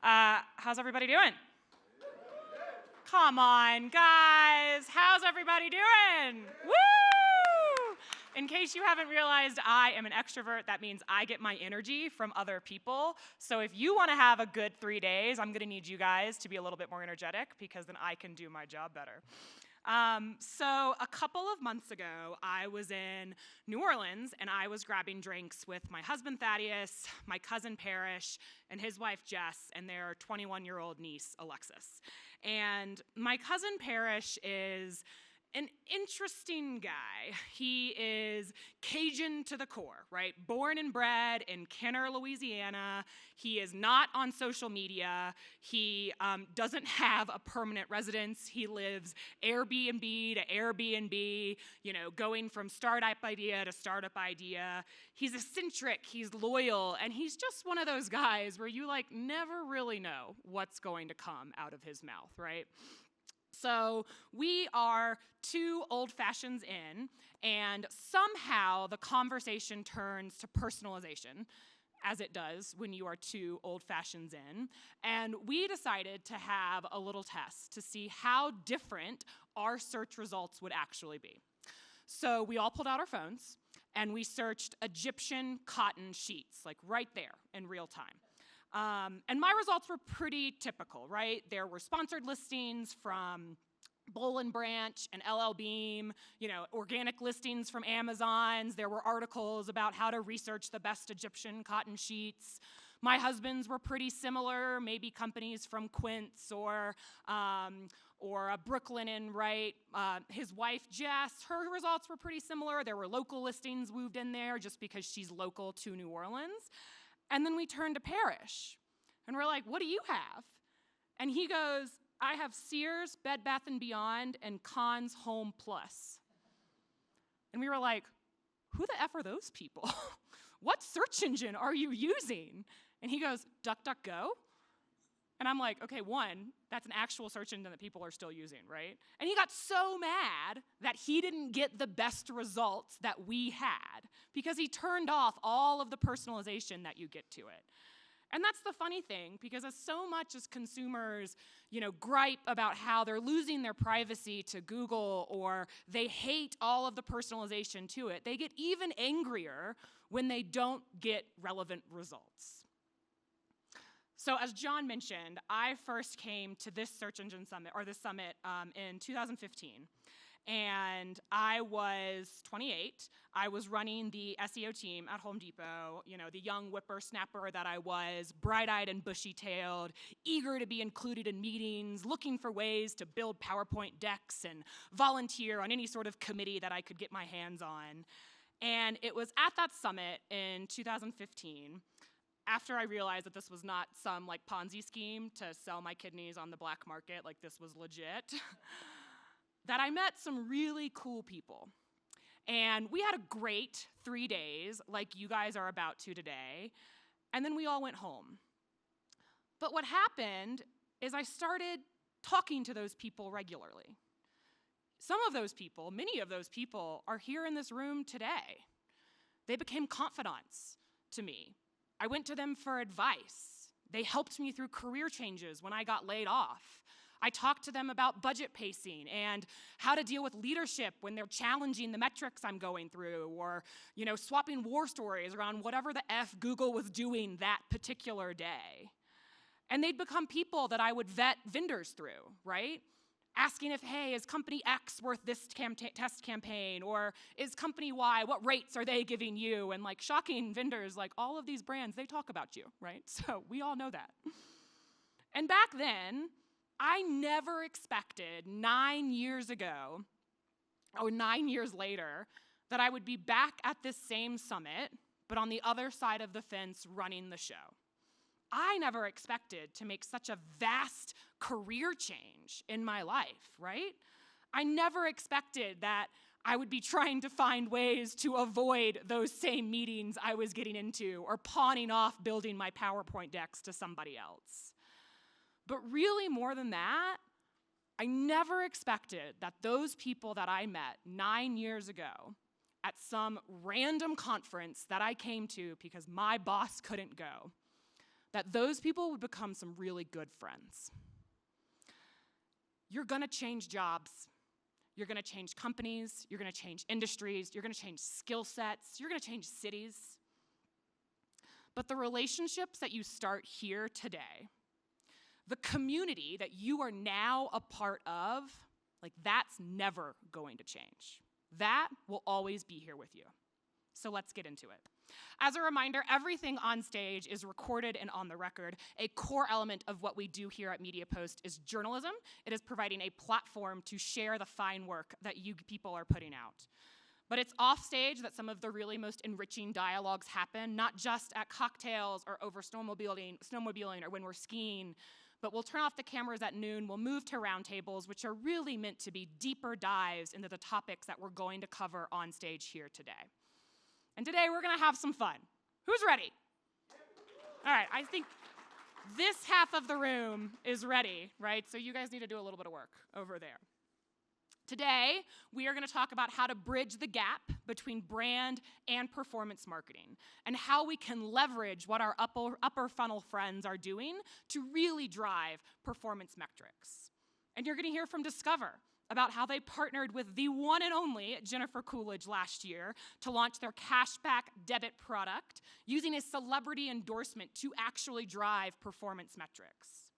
How's everybody doing? Come on, guys. How's everybody doing? Woo! In case you haven't realized, I am an extrovert. That means I get my energy from other people. So if you want to have a good 3 days, I'm going to need you guys to be a little bit more energetic because then I can do my job better. So a couple of months ago, I was in New Orleans, and I was grabbing drinks with my husband, Thaddeus, my cousin, Parrish, and his wife, Jess, and their 21-year-old niece, Alexis. And my cousin, Parrish, is an interesting guy. He is Cajun to the core, right? Born and bred in Kenner, Louisiana. He is not on social media. He doesn't have a permanent residence. He lives Airbnb to Airbnb, going from startup idea to startup idea. He's eccentric, he's loyal, and he's just one of those guys where you never really know what's going to come out of his mouth, right? So we are 2 old fashions in, and somehow the conversation turns to personalization, as it does when you are 2 old fashions in. And we decided to have a little test to see how different our search results would actually be. So we all pulled out our phones, and we searched Egyptian cotton sheets, right there in real time. And my results were pretty typical, right? There were sponsored listings from Boll & Branch and LL Bean, organic listings from Amazon's. There were articles about how to research the best Egyptian cotton sheets. My husband's were pretty similar, maybe companies from Quince or Brooklinen, right? His wife, Jess, her results were pretty similar. There were local listings moved in there just because she's local to New Orleans. And then we turned to Parrish, and we're like, what do you have? And he goes, I have Sears, Bed Bath & Beyond, and Conn's Home Plus. And we were like, who the F are those people? What search engine are you using? And he goes, DuckDuckGo. And I'm like, okay, one, that's an actual search engine that people are still using, right? And he got so mad that he didn't get the best results that we had because he turned off all of the personalization that you get to it. And that's the funny thing, because as so much as consumers, gripe about how they're losing their privacy to Google or they hate all of the personalization to it, they get even angrier when they don't get relevant results. So as John mentioned, I first came to this search engine summit, or this summit, in 2015. And I was 28. I was running the SEO team at Home Depot, the young whippersnapper that I was, bright-eyed and bushy-tailed, eager to be included in meetings, looking for ways to build PowerPoint decks and volunteer on any sort of committee that I could get my hands on. And it was at that summit in 2015, after I realized that this was not some Ponzi scheme to sell my kidneys on the black market, this was legit, that I met some really cool people. And we had a great 3 days, like you guys are about to today, and then we all went home. But what happened is I started talking to those people regularly. Some of those people, many of those people, are here in this room today. They became confidants to me. I went to them for advice. They helped me through career changes when I got laid off. I talked to them about budget pacing and how to deal with leadership when they're challenging the metrics I'm going through, or, swapping war stories around whatever the F Google was doing that particular day. And they'd become people that I would vet vendors through, right? Asking if, hey, is company X worth this test campaign? Or is company Y, what rates are they giving you? And shocking vendors, all of these brands, they talk about you, right? So we all know that. And back then, I never expected 9 years ago, or 9 years later, that I would be back at this same summit, but on the other side of the fence running the show. I never expected to make such a vast career change in my life, right? I never expected that I would be trying to find ways to avoid those same meetings I was getting into or pawning off building my PowerPoint decks to somebody else. But really, more than that, I never expected that those people that I met 9 years ago at some random conference that I came to because my boss couldn't go, that those people would become some really good friends. You're gonna change jobs. You're gonna change companies. You're gonna change industries. You're gonna change skill sets. You're gonna change cities. But the relationships that you start here today, the community that you are now a part of, like, that's never going to change. That will always be here with you. So let's get into it. As a reminder, everything on stage is recorded and on the record. A core element of what we do here at MediaPost is journalism. It is providing a platform to share the fine work that you people are putting out. But it's off stage that some of the really most enriching dialogues happen, not just at cocktails or over snowmobiling or when we're skiing, but we'll turn off the cameras at noon, we'll move to roundtables, which are really meant to be deeper dives into the topics that we're going to cover on stage here today. And today we're gonna have some fun. Who's ready? All right, I think this half of the room is ready, right? So you guys need to do a little bit of work over there. Today, we are gonna talk about how to bridge the gap between brand and performance marketing and how we can leverage what our upper funnel friends are doing to really drive performance metrics. And you're gonna hear from Discover about how they partnered with the one and only Jennifer Coolidge last year to launch their cashback debit product using a celebrity endorsement to actually drive performance metrics.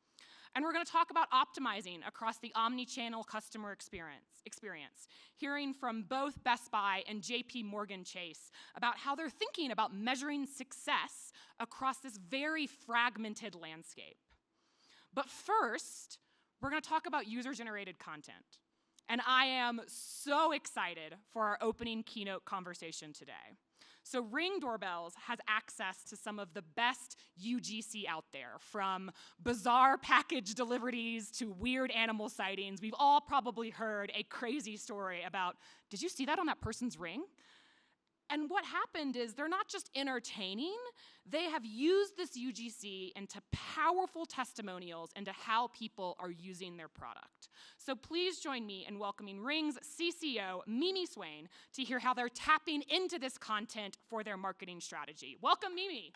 And we're gonna talk about optimizing across the omni-channel customer experience, hearing from both Best Buy and JP Morgan Chase about how they're thinking about measuring success across this very fragmented landscape. But first, we're gonna talk about user-generated content. And I am so excited for our opening keynote conversation today. So Ring Doorbells has access to some of the best UGC out there, from bizarre package deliveries to weird animal sightings. We've all probably heard a crazy story about, did you see that on that person's ring? And what happened is they're not just entertaining, they have used this UGC into powerful testimonials into how people are using their product. So please join me in welcoming Ring's CCO, Mimi Swain, to hear how they're tapping into this content for their marketing strategy. Welcome, Mimi.